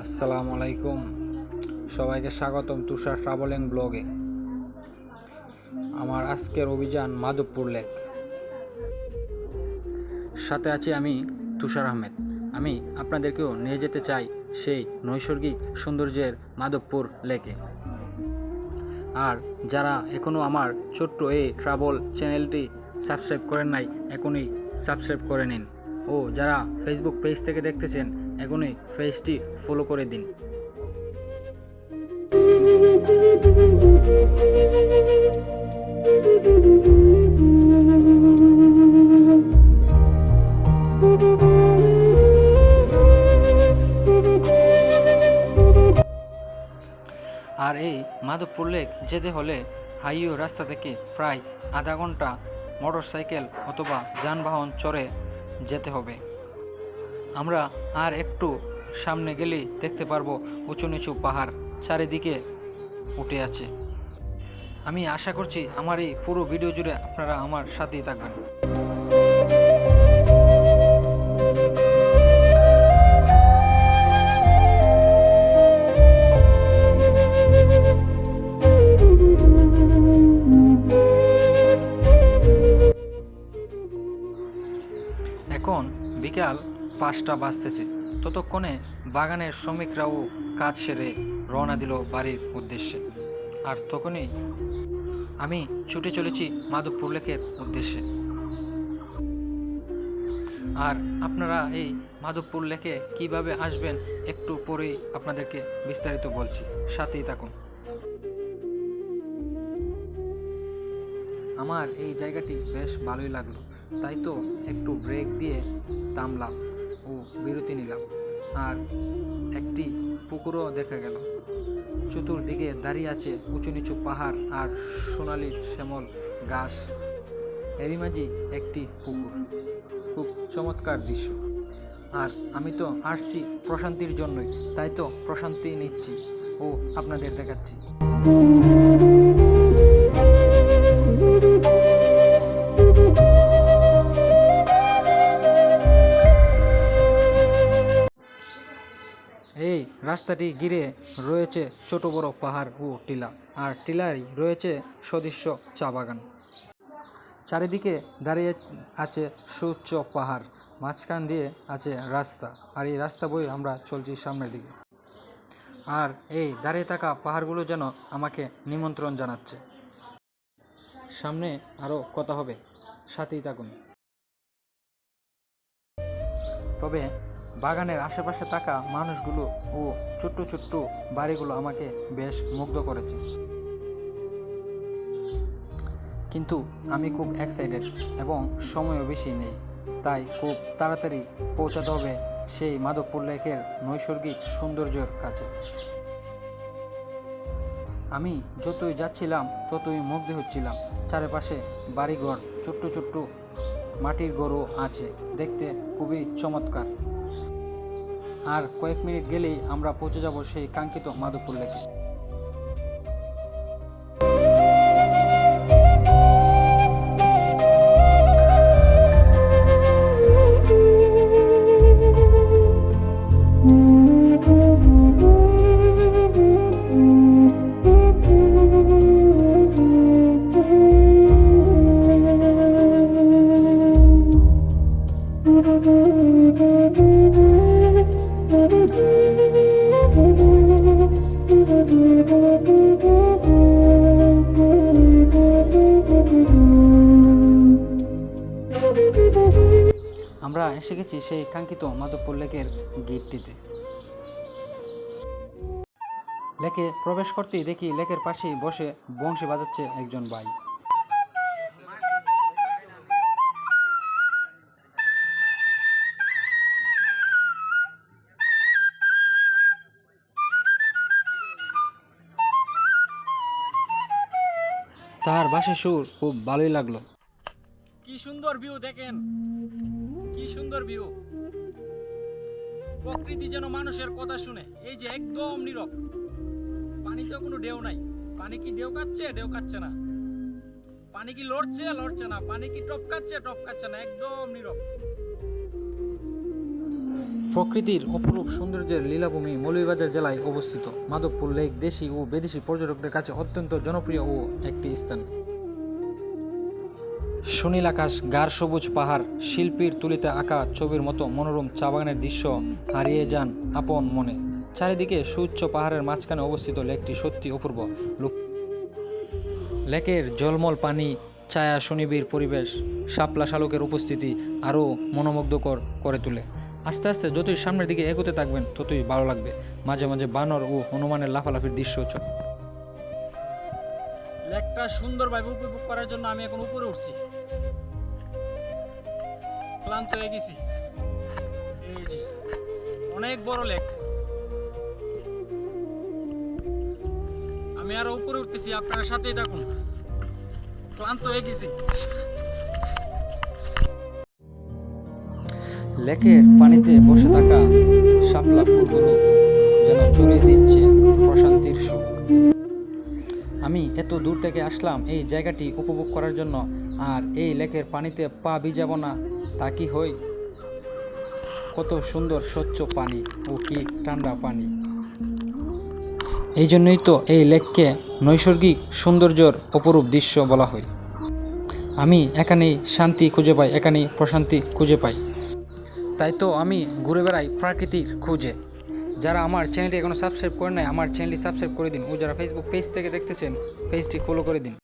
আসসালামু আলাইকুম, সবাইকে স্বাগতম তুষার ট্রাভেলিং ব্লগে। আমার আজকের অভিযান মাধবপুর লেক। সাথে আছি আমি তুষার আহমেদ। আমি আপনাদেরকেও নিয়ে যেতে চাই সেই নৈসর্গিক সৌন্দর্যের মাধবপুর লেকে। আর যারা এখনও আমার ছোট্ট এই ট্রাভেল চ্যানেলটি সাবস্ক্রাইব করেন নাই, এখনই সাবস্ক্রাইব করে নিন। ও যারা ফেসবুক পেজ থেকে দেখতেছেন, এখনই পেজটি ফলো করে দিন। আর এই মাধবপুর লেক যেতে হলে হাইওয়ে রাস্তা থেকে প্রায় আধা ঘন্টা মোটরসাইকেল অথবা যানবাহন চড়ে যেতে হবে। আমরা আর একটু সামনে গেলেই দেখতে পারবো উঁচু নিচু পাহাড় চারিদিকে উঠে আছে। আমি আশা করছি আমার এই পুরো ভিডিও জুড়ে আপনারা আমার সাথেই থাকবেন। এখন বিকাল 5টা বাজতেছে। ততক্ষণে বাগানের শ্রমিকরাও কাজ সেরে রওনা দিল বাড়ির উদ্দেশ্যে। আর তখনই আমি ছুটে চলেছি মাধবপুর লেকের উদ্দেশ্যে। আর আপনারা এই মাধবপুর লেকে কিভাবে আসবেন একটু পরেই আপনাদেরকে বিস্তারিত বলছি, সাথেই থাকুন। আমার এই জায়গাটি বেশ ভালোই লাগলো, তাই তো একটু ব্রেক দিয়ে থামলাম ও বিরতি নিলাম। আর একটি পুকুরও দেখা গেল। চতুর্দিকে দাঁড়িয়ে আছে উঁচু নিচু পাহাড় আর সোনালি শ্যামল গাছ, এরই মাঝে একটি পুকুর। খুব চমৎকার দৃশ্য। আর আমি তো আসছি প্রশান্তির জন্যই, তাই তো প্রশান্তি নিচ্ছি ও আপনাদের দেখাচ্ছি। এই রাস্তাটি ঘিরে রয়েছে ছোট বড় পাহাড় ও টিলা, আর টিলারই রয়েছে সদৃশ্য চা বাগান। চারিদিকে দাঁড়িয়ে আছে সুউচ্চ পাহাড়, মাঝখান দিয়ে আছে রাস্তা, আর এই রাস্তা বয়ে আমরা চলছি সামনের দিকে। আর এই দাঁড়িয়ে থাকা পাহাড়গুলো যেন আমাকে নিমন্ত্রণ জানাচ্ছে। সামনে আরও কথা হবে, সাথেই থাকুন। তবে বাগানের আশেপাশে থাকা মানুষগুলো ও ছোট্ট ছোট্ট বাড়িগুলো আমাকে বেশ মুগ্ধ করেছে। কিন্তু আমি খুব এক্সাইটেড এবং সময়ও বেশি নেই, তাই খুব তাড়াতাড়ি পৌঁছাতে হবে সেই মাধবপুর লেকের নৈসর্গিক সৌন্দর্যের কাছে। আমি যতই যাচ্ছিলাম ততই মুগ্ধ হচ্ছিলাম। চারপাশে বাড়িঘর, ছোট্ট ছোট্ট মাটির ঘরও আছে, দেখতে খুবই চমৎকার। আর কয়েক মিনিট গেলেই আমরা পৌঁছে যাব সেই কাঙ্ক্ষিত মাধবপুর লেকে। আমরা এসে গেছি সেই কাঙ্ক্ষিত মাধবপুর লেকের গেটটিতে। লেকে প্রবেশ করতেই দেখি লেকের পাশেই বসে বংশী বাজাচ্ছে একজন ভাই। তার বাঁশির সুর খুব ভালোই লাগলো। কি সুন্দর ভিউ দেখেন, কি সুন্দর ভিউ। প্রকৃতি যেন মানুষের কথা শুনে। এই যে একদম নীরব, পানিতে কোনো ঢেউ নাই। পানি কি ঢেউ কাচ্ছে? ঢেউ কাচ্ছে না। পানি কি লড়ছে লড়ছে না, পানি কি টপকাচ্ছে টপকাচ্ছে না, একদম নীরব। প্রকৃতির অপরূপ সৌন্দর্যের লীলাভূমি মৌলভীবাজার জেলায় অবস্থিত। মাধবপুর লেক দেশি ও বিদেশি পর্যটকদের কাছে অত্যন্ত জনপ্রিয় ও একটি স্থান। সুনীল আকাশ, গাঢ় সবুজ পাহাড়, শিল্পীর তুলিতে আঁকা ছবির মতো মনোরম চা বাগানের দৃশ্য হারিয়ে যান আপন মনে। চারিদিকে সুউচ্চ পাহাড়ের মাঝখানে অবস্থিত লেকটি সত্যি অপূর্ব। লেকের জলমল পানি, ছায়া, সুনিবিড় পরিবেশ, শাপলা শালকের উপস্থিতি আরও মনোমুগ্ধকর করে তোলে। আস্তে আস্তে যতই সামনের দিকে এগোতে থাকবেন ততই ভালো লাগবে। মাঝে মাঝে বানর ও হনুমানের লাফালাফির দৃশ্য লেকটা সুন্দরভাবে উপভোগ করার জন্য আমি এখন উপরে উঠছি, ক্লান্ত হয়ে গেছি। এই যে অনেক বড় লেক, আমি আরো উপরে উঠতেছি, আপনার সাথেই থাকুন। ক্লান্ত হয়ে গেছি। লেকের পানিতে বসে থাকা শাপলা ফুলগুলো যেন ছড়িয়ে দিচ্ছে প্রশান্তির সুখ। আমি এত দূর থেকে আসলাম এই জায়গাটি উপভোগ করার জন্য, আর এই লেকের পানিতে পা ভিজাবো না তা কি হয়? কত সুন্দর স্বচ্ছ পানি ও কি ঠান্ডা পানি। এই জন্যই তো এই লেককে নৈসর্গিক সৌন্দর্যের অপরূপ দৃশ্য বলা হয়। আমি এখানেই শান্তি খুঁজে পাই, এখানেই প্রশান্তি খুঁজে পাই। তাই তো আমি ঘুরে বেড়াই প্রাকৃতির খোঁজে। যারা আমার চ্যানেলটি এখনও সাবস্ক্রাইব করে নাই, আমার চ্যানেলটি সাবস্ক্রাইব করে দিন। ও যারা ফেসবুক পেজ থেকে দেখতেছেন, পেজটি ফলো করে দিন।